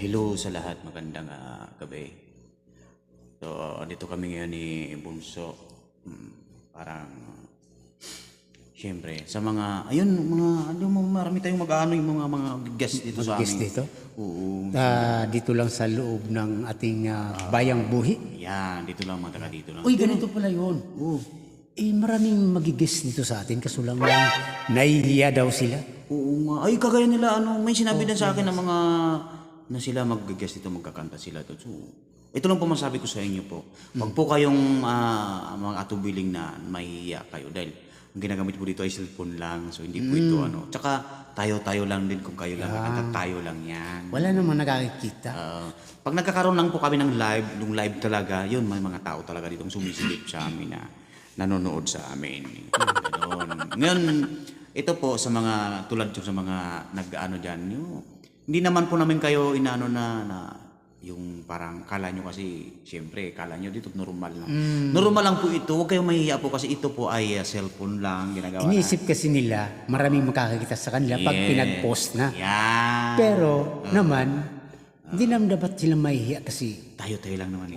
Hello sa lahat, magandang gabi. So, dito kami ngayon ni Bunso. Parang, siyempre, sa mga, ayun, marami tayong mag-ano yung mga guest dito sa Guest amin. dito? Oo. Dito lang sa loob ng ating bayang buhi. Yan, dito lang, mga taga dito lang. Uy, ganito pala yun. Maraming magigest dito sa atin kaso lang nahihiya daw sila. Oo nga. Ay, kagaya nila, may sinabi din sa akin na mga, na sila mag-guest dito, magkakanta sila to. So, ito lang po masabi ko sa inyo po. Huwag po kayong mga atubiling na mahihiya kayo dahil ang ginagamit po dito ay cellphone lang. So, hindi po ito Tsaka, tayo-tayo lang din kung kayo lang magkanta, tayo lang yan. Wala namang nakakikita. Pag nagkakaroon lang po kami ng live, yung live talaga, yun, may mga tao talaga dito sumisilip sa amin na nanonood sa amin. Ganon. Ngayon, ito po sa mga, tulad sa mga nag-ano dyan, hindi naman po namin kayo inaano na yung parang kala nyo kasi, siyempre, kala nyo dito normal lang. Normal lang po ito, huwag kayong mahihiya po kasi ito po ay cellphone lang, ginagawa na. Iniisip kasi nila, maraming makakakita sa kanila pag pinag-post na. Yan. Pero naman, hindi naman dapat sila mahihiya kasi Tayo-tayo lang naman.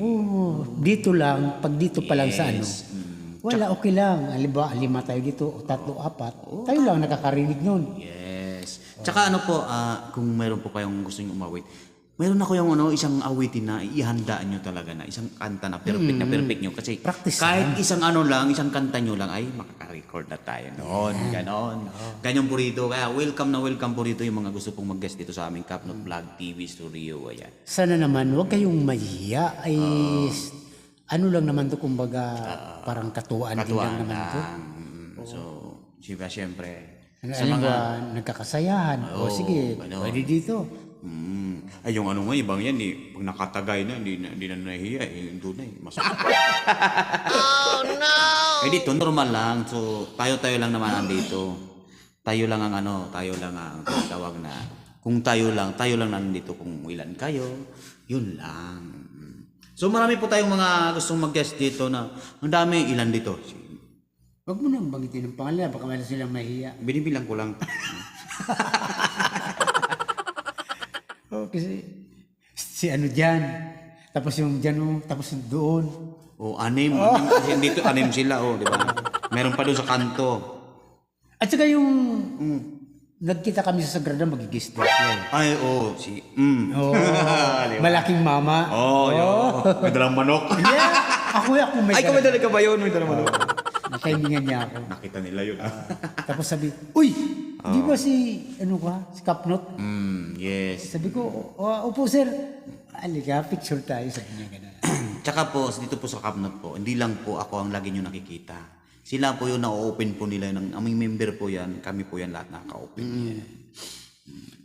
dito lang, pag dito pa lang sa ano, wala, okay lang. Halimbawa, 5 tayo dito, 3, 4. Tayo lang nakakarinig nun. Yes. Tsaka ano po, kung meron po kayong gusto nyo umawit, meron ako yung isang awitin na ihandaan nyo talaga na isang kanta na perfect nyo. Kasi Practice kahit isang isang kanta nyo lang, ay makaka-record na tayo noon. Ganon. Ganyan po rito. Kaya welcome na welcome po rito yung mga gusto pong mag-guest dito sa aming Kapnot Vlog TV Studio. Ayan. Sana naman, huwag kayong mahihiya. Ano lang naman to, kumbaga, parang katuwaan din lang naman to. So, siyempre. Sa mga nagkakasayahan. Sige, pwede dito. Ay, yung nga, ibang yan pag nakatagay na, hindi na nahihiya, yung tunay, masakit. Oh, no! Eh, dito, normal lang. So, tayo-tayo lang naman nandito. Tayo lang ang tawag na, kung tayo lang nandito kung ilan kayo, yun lang. So, marami po tayong mga gustong mag-guest dito na, ang dami, ilan dito? Huwag mo nang banggitin ng pangalan, baka meron silang mahihiya. Binibilang ko lang. Kasi si ano dyan, tapos yung dyan, tapos yung doon. Anim. Kasi dito, anim sila, di ba? Meron pa doon sa kanto. At saka yung nagkita kami sa Sagrada, magigis daw siya. Ay, Malaking mama. May dalang manok. Yeah, ako may Ay, may dala ka ba yun? May dalang manok. Nakahilingan niya ako. Nakita nila yun. Tapos sabi, uy, di ba si Kapnot? Yes. Sabi ko, opo sir. Alika, picture tayo, sabi niya gano'n. Tsaka po, dito po sa Kapnot po, hindi lang po ako ang lagi nyo nakikita. Sila po yung na-open po nila. Aming member po yan, kami po yan lahat naka-open.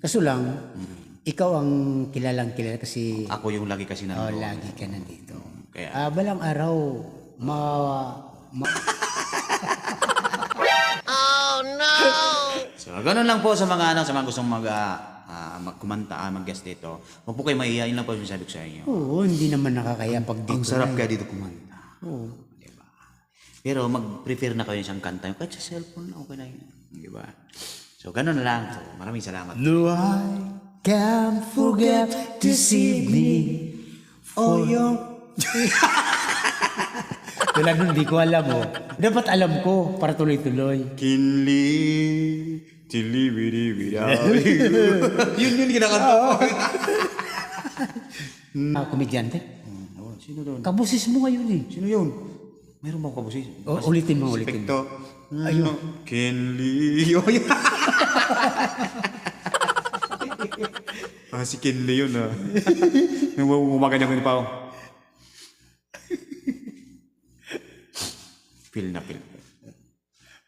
Kaso lang, ikaw ang kilalang kilala kasi Ako yung lagi kasi nandun. lagi ka nandito. Kaya, Balang araw, so, ganun lang po sa mga sa mga gustong kumanta, mag-guest dito. Huwag po kayo maiiyain lang po yung sabi ko sa inyo. Oo, hindi naman nakakaya pag dito. Ang sarap kaya dito kumanta. Oo. Diba? Pero mag-prefer na kayo isang kanta. Kahit sa cellphone na, okay na yun. Diba? So, ganun na lang. So, maraming salamat. No, I can't forget this evening for your... Tulad nun, di ko alam mo. Dapat alam ko para tuloy-tuloy. Kinli, tilibidi-bida. Yun kinakanta ko. Komedyante. Sino doon? Kabusis mo ngayon eh. Sino yun? Mayroon ba kabusis? Ulitin mo, ulitin. Spekto. Ayun. Kinli. Si Kinli yun Umaganyan ko ni Pao. Feel na feel.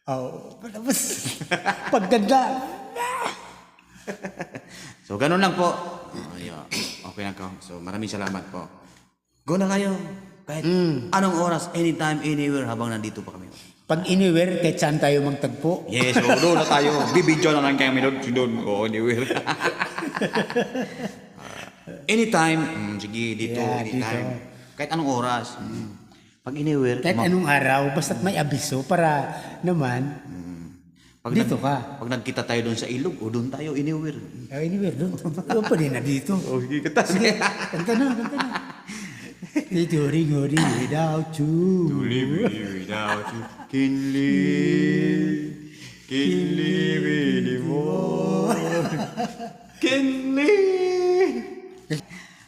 Tapos, pagganda. So, ganun lang po. Okay lang ko. So, maraming salamat po. Go na kayo. Kahit anong oras, anytime, anywhere, habang nandito pa kami. Pag anywhere, kahit saan tayo magtagpo. Yes, doon na tayo. Bibidyo na lang kami doon. Anywhere. Anytime. Sige, dito, Yeah, anytime. dito. Kahit anong oras. Pag anywhere. Kahit anong araw, basta't may abiso para naman Dito ka. Pag nagkita tayo doon sa ilog, o doon tayo, anywhere. Anywhere doon. Doon pa rin na dito. O, sige, katas. Kanta na, kanta na. Turing-uring without you. To live without you can live anymore. Can live.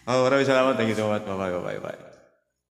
Oh, maraming salamat. Thank you so much. Bye-bye.